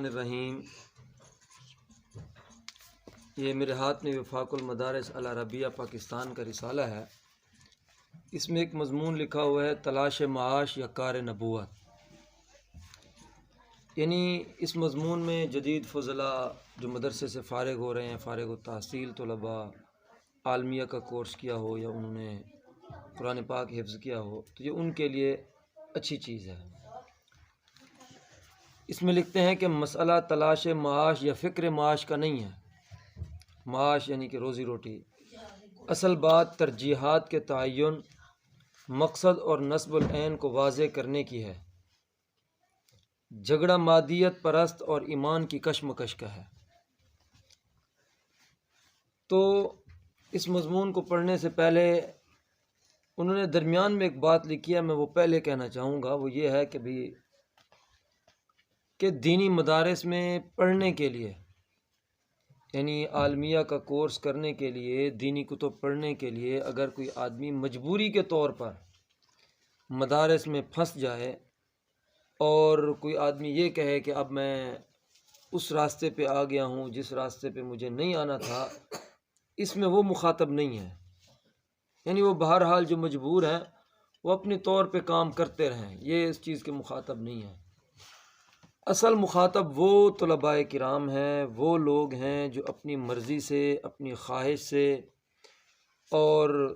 الرحمن الرحیم۔ یہ میرے ہاتھ میں وفاق المدارس العربیہ پاکستان کا رسالہ ہے۔ اس میں ایک مضمون لکھا ہوا ہے تلاش معاش یا کار نبوت۔ یعنی اس مضمون میں جدید فضلاء جو مدرسے سے فارغ ہو رہے ہیں، فارغ التحصیل طلباء، عالمیہ کا کورس کیا ہو یا انہوں نے قرآن پاک حفظ کیا ہو، تو یہ ان کے لیے اچھی چیز ہے۔ اس میں لکھتے ہیں کہ مسئلہ تلاش معاش یا فکر معاش کا نہیں ہے۔ معاش یعنی کہ روزی روٹی، اصل بات ترجیحات کے تعین، مقصد اور نصب العین کو واضح کرنے کی ہے۔ جھگڑا مادیت پرست اور ایمان کی کشمکش کا ہے۔ تو اس مضمون کو پڑھنے سے پہلے انہوں نے درمیان میں ایک بات لکھی ہے، میں وہ پہلے کہنا چاہوں گا، وہ یہ ہے کہ دینی مدارس میں پڑھنے کے لیے، یعنی عالمیہ کا کورس کرنے کے لیے، دینی کتب پڑھنے کے لیے اگر کوئی آدمی مجبوری کے طور پر مدارس میں پھنس جائے اور کوئی آدمی یہ کہے کہ اب میں اس راستے پہ آ گیا ہوں جس راستے پہ مجھے نہیں آنا تھا، اس میں وہ مخاطب نہیں ہے۔ یعنی وہ بہرحال جو مجبور ہیں وہ اپنے طور پہ کام کرتے رہیں، یہ اس چیز کے مخاطب نہیں ہیں۔ اصل مخاطب وہ طلباء کرام ہیں، وہ لوگ ہیں جو اپنی مرضی سے، اپنی خواہش سے اور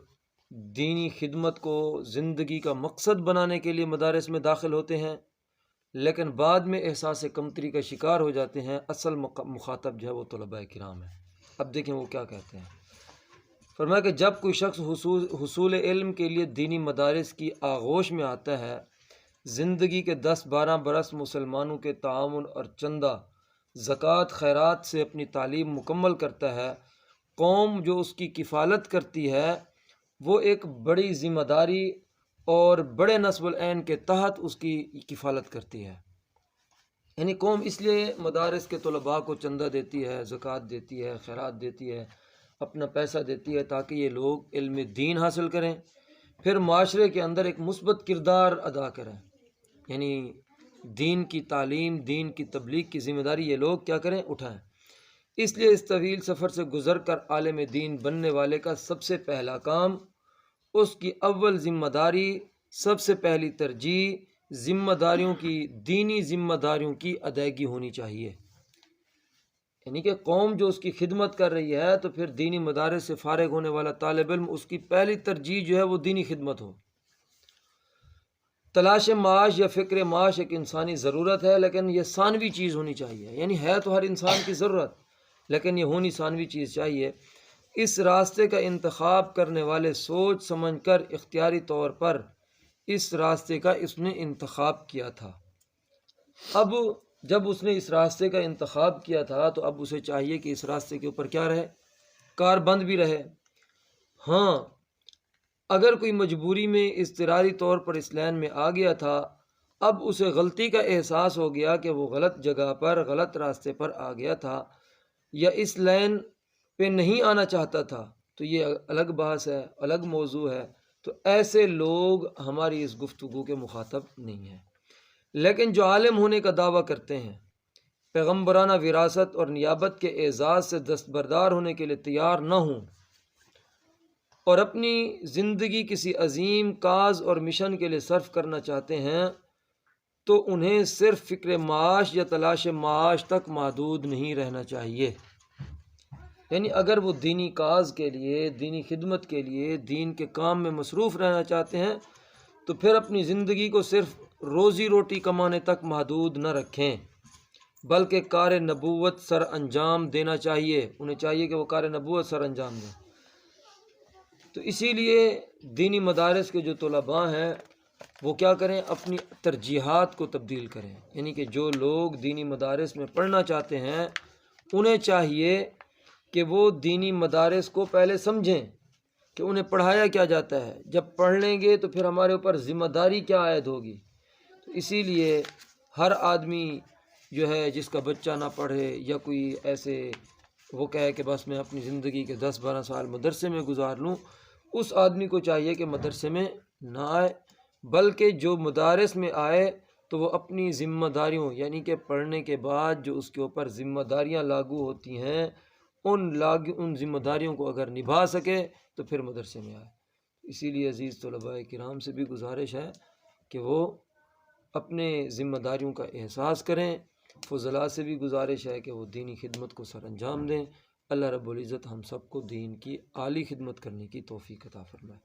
دینی خدمت کو زندگی کا مقصد بنانے کے لیے مدارس میں داخل ہوتے ہیں، لیکن بعد میں احساس کمتری کا شکار ہو جاتے ہیں۔ اصل مخاطب جو ہے وہ طلباء کرام ہے۔ اب دیکھیں وہ کیا کہتے ہیں۔ فرمایا کہ جب کوئی شخص حصول علم کے لیے دینی مدارس کی آغوش میں آتا ہے، زندگی کے 10-12 برس مسلمانوں کے تعاون اور چندہ زکوٰۃ خیرات سے اپنی تعلیم مکمل کرتا ہے، قوم جو اس کی کفالت کرتی ہے وہ ایک بڑی ذمہ داری اور بڑے نصب العین کے تحت اس کی کفالت کرتی ہے۔ یعنی قوم اس لیے مدارس کے طلباء کو چندہ دیتی ہے، زکوٰۃ دیتی ہے، خیرات دیتی ہے، اپنا پیسہ دیتی ہے تاکہ یہ لوگ علم دین حاصل کریں، پھر معاشرے کے اندر ایک مثبت کردار ادا کریں۔ یعنی دین کی تعلیم، دین کی تبلیغ کی ذمہ داری یہ لوگ کیا کریں، اٹھائیں۔ اس لیے اس طویل سفر سے گزر کر عالم دین بننے والے کا سب سے پہلا کام، اس کی اول ذمہ داری، سب سے پہلی ترجیح ذمہ داریوں کی، دینی ذمہ داریوں کی ادائیگی ہونی چاہیے۔ یعنی کہ قوم جو اس کی خدمت کر رہی ہے تو پھر دینی مدارس سے فارغ ہونے والا طالب علم اس کی پہلی ترجیح جو ہے وہ دینی خدمت ہو۔ تلاش معاش یا فکر معاش ایک انسانی ضرورت ہے، لیکن یہ ثانوی چیز ہونی چاہیے۔ یعنی ہے تو ہر انسان کی ضرورت، لیکن یہ ہونی ثانوی چیز چاہیے۔ اس راستے کا انتخاب کرنے والے سوچ سمجھ کر اختیاری طور پر اس راستے کا اس نے انتخاب کیا تھا۔ اب جب اس نے اس راستے کا انتخاب کیا تھا تو اب اسے چاہیے کہ اس راستے کے اوپر کیا رہے، کاربند بھی رہے۔ ہاں، اگر کوئی مجبوری میں اضطراری طور پر اس لائن میں آ گیا تھا، اب اسے غلطی کا احساس ہو گیا کہ وہ غلط جگہ پر، غلط راستے پر آ گیا تھا یا اس لائن پہ نہیں آنا چاہتا تھا، تو یہ الگ بحث ہے، الگ موضوع ہے۔ تو ایسے لوگ ہماری اس گفتگو کے مخاطب نہیں ہیں۔ لیکن جو عالم ہونے کا دعویٰ کرتے ہیں، پیغمبرانہ وراثت اور نیابت کے اعزاز سے دستبردار ہونے کے لیے تیار نہ ہوں اور اپنی زندگی کسی عظیم کاز اور مشن کے لیے صرف کرنا چاہتے ہیں، تو انہیں صرف فکر معاش یا تلاش معاش تک محدود نہیں رہنا چاہیے۔ یعنی اگر وہ دینی کاز کے لیے، دینی خدمت کے لیے، دین کے کام میں مصروف رہنا چاہتے ہیں تو پھر اپنی زندگی کو صرف روزی روٹی کمانے تک محدود نہ رکھیں، بلکہ کار نبوت سر انجام دینا چاہیے۔ انہیں چاہیے کہ وہ کار نبوت سر انجام دیں۔ تو اسی لیے دینی مدارس کے جو طلباء ہیں وہ کیا کریں، اپنی ترجیحات کو تبدیل کریں۔ یعنی کہ جو لوگ دینی مدارس میں پڑھنا چاہتے ہیں انہیں چاہیے کہ وہ دینی مدارس کو پہلے سمجھیں کہ انہیں پڑھایا کیا جاتا ہے۔ جب پڑھ لیں گے تو پھر ہمارے اوپر ذمہ داری کیا عائد ہوگی۔ تو اسی لیے ہر آدمی جو ہے جس کا بچہ نہ پڑھے یا کوئی ایسے وہ کہے کہ بس میں اپنی زندگی کے 10-12 سال مدرسے میں گزار لوں، اس آدمی کو چاہیے کہ مدرسے میں نہ آئے، بلکہ جو مدارس میں آئے تو وہ اپنی ذمہ داریوں یعنی کہ پڑھنے کے بعد جو اس کے اوپر ذمہ داریاں لاگو ہوتی ہیں ان ذمہ داریوں کو اگر نبھا سکے تو پھر مدرسے میں آئے۔ اسی لیے عزیز طلباء کرام سے بھی گزارش ہے کہ وہ اپنے ذمہ داریوں کا احساس کریں۔ فضلاء سے بھی گزارش ہے کہ وہ دینی خدمت کو سر انجام دیں۔ اللہ رب العزت ہم سب کو دین کی عالی خدمت کرنے کی توفیق عطا فرمائے۔